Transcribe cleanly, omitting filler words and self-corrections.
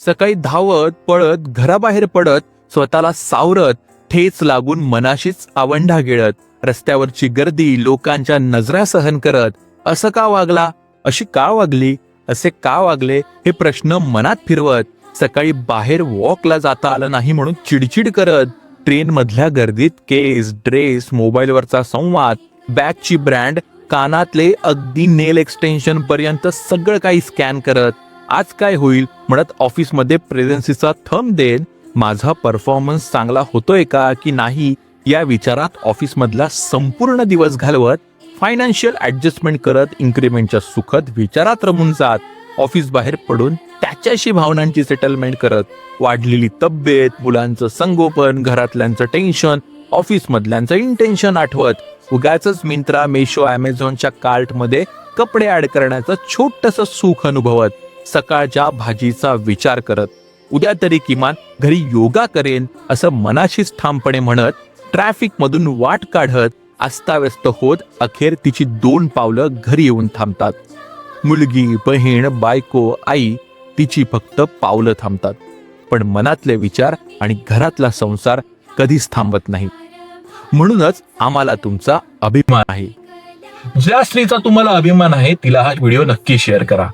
सकाळी धावत पळत घराबाहेर पडत स्वतःला सावरत ठेच लागून मनाशीच आवंढा गिळत रस्त्यावरची गर्दी लोकांच्या नजरा सहन करत असं का वागला, अशी का वागली, असे का वागले हे प्रश्न मनात फिरवत सकाळी बाहेर वॉकला जाता आलं नाही म्हणून चिडचिड करत ट्रेन मधल्या गर्दीत केस ड्रेस मोबाईलवरचा संवाद बॅगची ब्रँड कानातले अगदी नेल एक्सटेन्शन पर्यंत सगळं काही स्कॅन करत आज काय होईल म्हणत ऑफिसमध्ये प्रेझेन्सीचा थंब देत माझा परफॉर्मन्स चांगला होतोय का की नाही या विचारात ऑफिसमधला संपूर्ण दिवस घालवत फायनान्शियल ऍडजस्टमेंट करत इन्क्रिमेंटच्या सुखद विचारात रमून जात ऑफिस बाहेर पडून त्याच्याशी भावनांची सेटलमेंट करत वाढलेली तब्येत मुलांचं संगोपन घरातल्यांचं टेन्शन ऑफिस मधल्यांचं इंटेन्शन आठवत उगाचच मिंत्रा मेशो अमेझॉनच्या कार्ट मध्ये कपडे ऍड करण्याचं छोटस सुख अनुभवत सकाळच्या भाजीचा विचार करत उद्या तरी किमान घरी योगा करेन असं मनाशीच ठामपणे म्हणत ट्रॅफिक मधून वाट काढत अस्ताव्यस्त होत अखेर तिची 2 पावलं घरी येऊन थांबतात. मुलगी बहीण बायको आई तिची फक्त पावलं थांबतात पण मनातले विचार आणि घरातला संसार कधीच थांबत नाही. म्हणूनच आम्हाला तुमचा अभिमान आहे. ज्या स्त्रीचा तुम्हाला अभिमान आहे तिला हा व्हिडिओ नक्की शेअर करा.